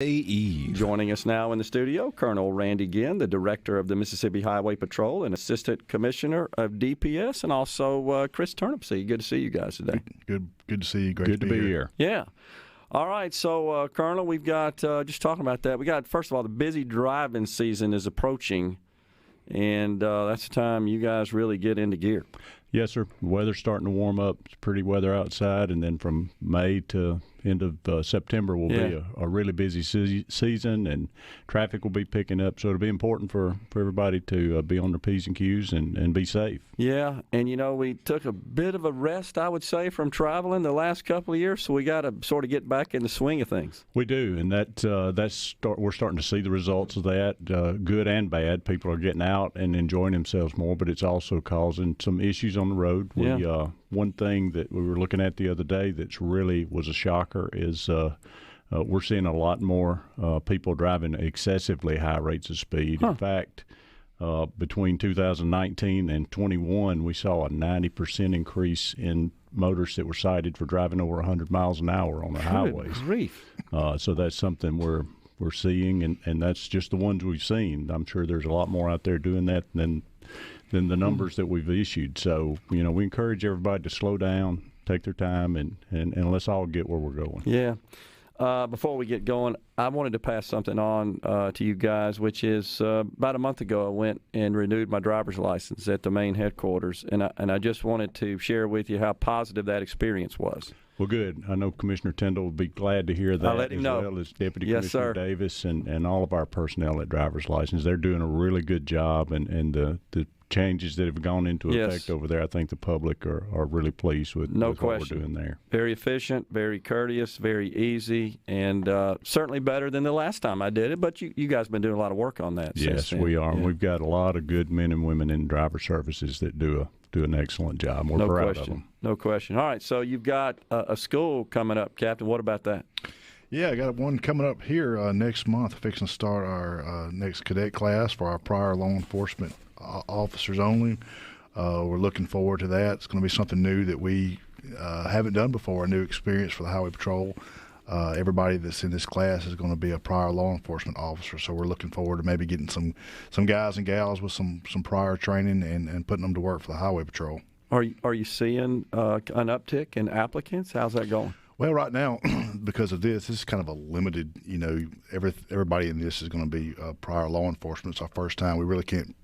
AE. Joining us now in the studio, Colonel Randy Ginn, the Director of the Mississippi Highway Patrol and Assistant Commissioner of DPS, and also Criss Turnipseed. Good to see you guys today. Good to see you. Great Good to be here. Yeah. All right, so Colonel, we've got, just talking about that, we got, first of all, the busy driving season is approaching, and that's the time you guys really get into gear. Yes, sir. The weather's starting to warm up. It's pretty weather outside, and then from May to end of September will be a really busy season, and traffic will be picking up. So it'll be important for everybody to be on their P's and Q's and be safe. Yeah, and, we took a bit of a rest, I would say, from traveling the last couple of years, so we got to sort of get back in the swing of things. We do, and we're starting to see the results of that, good and bad. People are getting out and enjoying themselves more, but it's also causing some issues on the road. One thing that we were looking at the other day that's really was a shocker is we're seeing a lot more people driving excessively high rates of speed. In fact, between 2019 and 21, we saw a 90% increase in motorists that were cited for driving over 100 miles an hour on our highways. Grief. So that's something we're seeing, and that's just the ones we've seen. I'm sure there's a lot more out there doing that than the numbers that we've issued. So, we encourage everybody to slow down, take their time, and let's all get where we're going. Yeah. Before we get going, I wanted to pass something on to you guys, which is about a month ago I went and renewed my driver's license at the main headquarters, and I just wanted to share with you how positive that experience was. Well, good. I know Commissioner Tyndall would be glad to hear that, I'll let him know. Well as Deputy Yes, Commissioner sir. Davis and all of our personnel at driver's license. They're doing a really good job, and the changes that have gone into effect over there, I think the public are really pleased with, what we're doing there. Very efficient, very courteous, very easy, and certainly better than the last time I did it, but you guys have been doing a lot of work on that. Yes, we are. Yeah. We've got a lot of good men and women in driver services that do an excellent job. We're proud of them. No question. All right, so you've got a school coming up, Captain. What about that? Yeah, I got one coming up here next month. Fixing to start our next cadet class for our prior law enforcement officers only. We're looking forward to that. It's going to be something new that we haven't done before, a new experience for the Highway Patrol. Everybody that's in this class is going to be a prior law enforcement officer, so we're looking forward to maybe getting some guys and gals with some prior training and putting them to work for the Highway Patrol. Are you seeing an uptick in applicants? How's that going? Well, right now, because of this is kind of a limited, everybody in this is going to be prior law enforcement. It's our first time. We really can't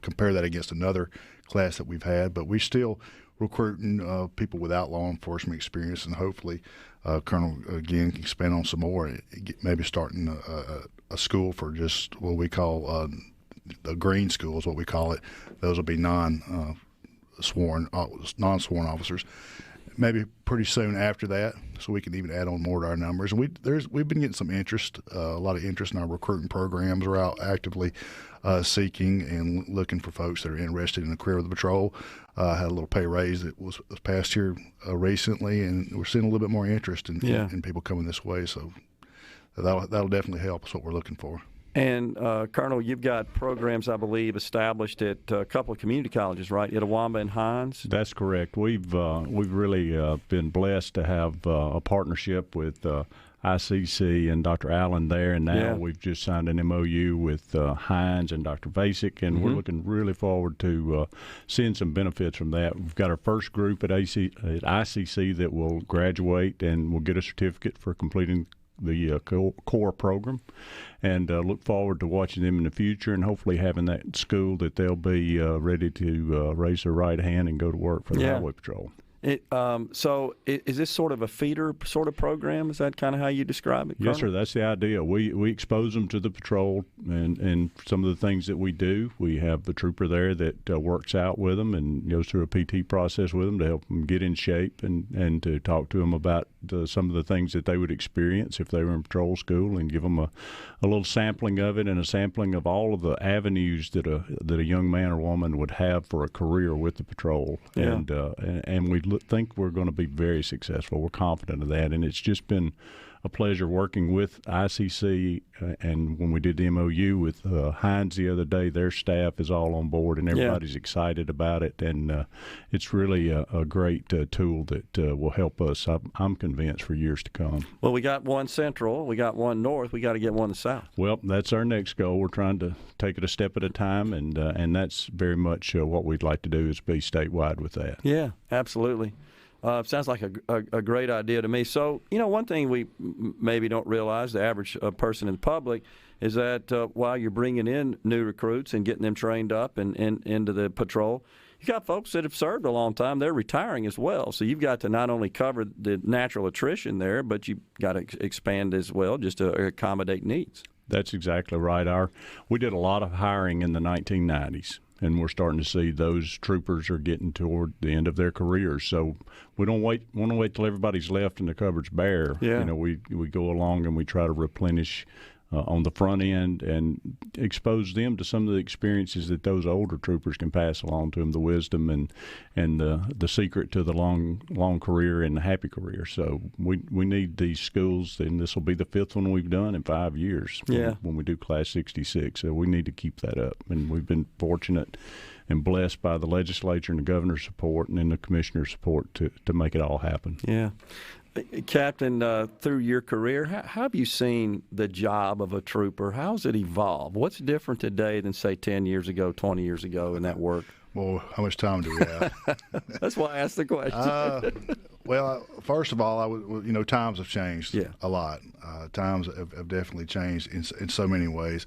compare that against another class that we've had, but we're still recruiting people without law enforcement experience, and hopefully Colonel Ginn can expand on some more, maybe starting a school for just what we call the green school is what we call it. Those will be non-sworn officers. Maybe pretty soon after that, so we can even add on more to our numbers. And we've been getting some interest, a lot of interest in our recruiting programs. We're out actively seeking and looking for folks that are interested in a career with the patrol. Had a little pay raise that was passed here recently, and we're seeing a little bit more interest in people coming this way. So that'll definitely help us what we're looking for. And, Colonel, you've got programs, I believe, established at a couple of community colleges, right, Itawamba and Hines? That's correct. We've really been blessed to have a partnership with ICC and Dr. Allen there, and now we've just signed an MOU with Hines and Dr. Vasic, and we're looking really forward to seeing some benefits from that. We've got our first group at ICC that will graduate and will get a certificate for completing the core program, and look forward to watching them in the future and hopefully having that school that they'll be ready to raise their right hand and go to work for the Highway Patrol. So is this sort of a feeder sort of program? Is that kind of how you describe it, Colonel? Yes, sir. That's the idea. We expose them to the patrol and some of the things that we do. We have a trooper there that works out with them and goes through a PT process with them to help them get in shape and to talk to them about some of the things that they would experience if they were in patrol school, and give them a little sampling of it and a sampling of all of the avenues that a young man or woman would have for a career with the patrol. Yeah. And we think we're going to be very successful. We're confident of that, and it's just been a pleasure working with ICC, and when we did the MOU with Hines the other day, their staff is all on board, and everybody's excited about it, and it's really a great tool that will help us, I'm convinced, for years to come. Well, we got one central, we got one north, we got to get one south. Well, that's our next goal. We're trying to take it a step at a time, and that's very much what we'd like to do, is be statewide with that. Yeah, absolutely. Sounds like a great idea to me. So, one thing we maybe don't realize, the average person in the public, is that while you're bringing in new recruits and getting them trained up and into the patrol, you got folks that have served a long time. They're retiring as well. So you've got to not only cover the natural attrition there, but you've got to expand as well just to accommodate needs. That's exactly right. We did a lot of hiring in the 1990s. And we're starting to see those troopers are getting toward the end of their careers. So we don't want to wait till everybody's left and the cupboard's bare. Yeah. We go along and we try to replenish on the front end and expose them to some of the experiences that those older troopers can pass along to them, the wisdom and the secret to the long career and the happy career. So we need these schools, and this will be the 5th one we've done in 5 years when we do Class 66. So we need to keep that up. And we've been fortunate and blessed by the legislature and the governor's support and then the commissioner's support to make it all happen. Yeah. Captain, through your career, how have you seen the job of a trooper? How's it evolved? What's different today than, say, 10 years ago, 20 years ago in that work? Well, how much time do we have? That's why I asked the question. Well, first of all, times have changed a lot. Times have definitely changed in so many ways.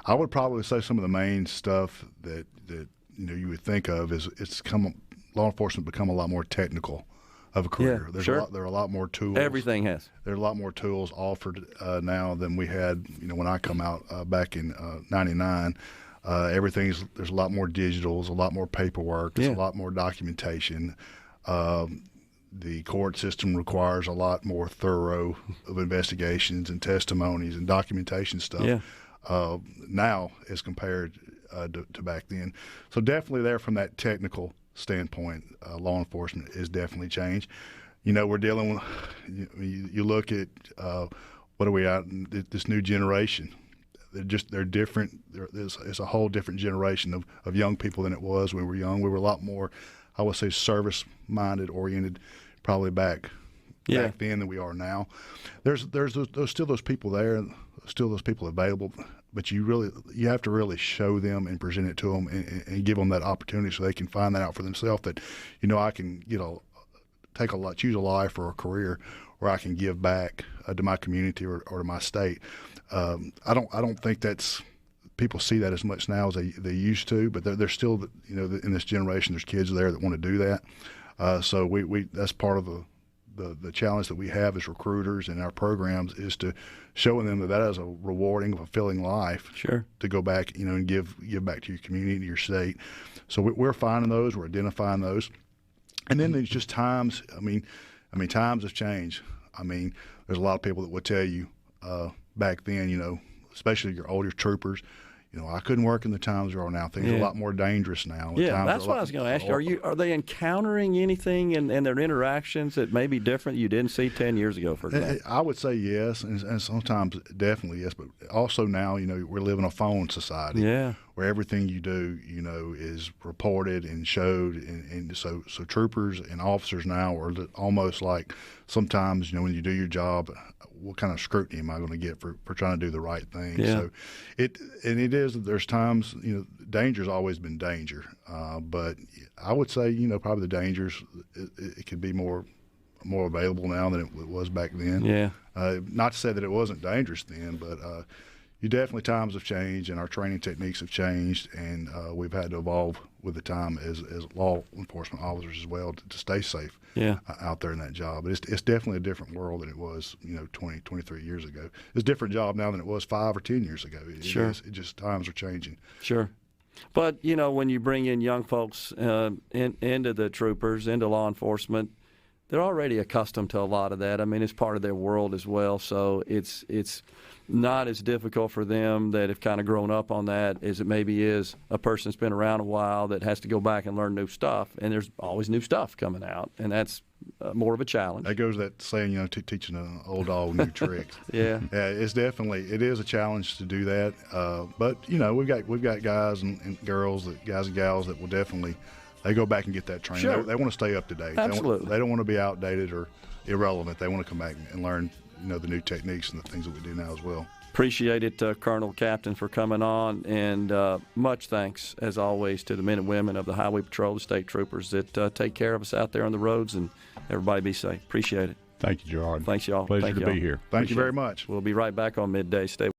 I would probably say some of the main stuff that you would think of is law enforcement become a lot more technical of a career. Yeah, there are a lot more tools. Everything has. There are a lot more tools offered now than we had, when I come out back in '99. There's a lot more digitals, a lot more paperwork, there's a lot more documentation. The court system requires a lot more thorough of investigations and testimonies and documentation stuff now as compared to back then. So definitely there from that technical standpoint, law enforcement is definitely changed. We're dealing with, you look at what are we at, this new generation. They're different. It's a whole different generation of young people than it was when we were young. We were a lot more, I would say, service-minded, oriented, probably back then than we are now. There's still those people there, still those people available, but you have to really show them and present it to them and give them that opportunity so they can find that out for themselves. That I can choose a life or a career where I can give back to my community or to my state. I don't think people see that as much now as they used to, but they're still in this generation there's kids there that want to do that. So we that's part of the challenge that we have as recruiters in our programs is to showing them that is a rewarding, fulfilling life. Sure. To go back, and give back to your community, to your state. So we're finding those, we're identifying those, and then there's just times. Times have changed. There's a lot of people that would tell you back then, especially your older troopers. I couldn't work in the times we are now. Things are a lot more dangerous now. Yeah, that's what I was going to ask you. Are they encountering anything in their interactions that may be different you didn't see 10 years ago, for example? I would say yes, and sometimes definitely yes. But also now, we live in a phone society where everything you do, is reported and showed. And so troopers and officers now are almost like sometimes, when you do your job, what kind of scrutiny am I going to get for trying to do the right thing? Yeah. So there's times, danger's always been danger. But I would say, probably the dangers, it could be more available now than it was back then. Yeah. Not to say that it wasn't dangerous then, but times have changed and our training techniques have changed, and we've had to evolve with the time as law enforcement officers as well to stay safe out there in that job. But it's definitely a different world than it was 20, 23 years ago. It's a different job now than it was 5 or 10 years ago. It just times are changing. Sure. But when you bring in young folks into the troopers, into law enforcement, they're already accustomed to a lot of that. I mean, it's part of their world as well. So it's not as difficult for them that have kind of grown up on that as it maybe is a person that's been around a while that has to go back and learn new stuff. And there's always new stuff coming out, and that's more of a challenge. That goes that saying, teaching an old dog new tricks. Yeah, it is a challenge to do that. But we've got guys and girls, guys and gals that will definitely they go back and get that training. Sure. They want to stay up to date. Absolutely. They don't want to be outdated or irrelevant. They want to come back and learn the new techniques and the things that we do now as well. Appreciate it, Colonel, Captain, for coming on, and much thanks, as always, to the men and women of the Highway Patrol, the state troopers that take care of us out there on the roads, and everybody be safe. Appreciate it. Thank you, Gerard. Thanks, y'all. Pleasure to be here. Thank you very much. We'll be right back on Midday. Stay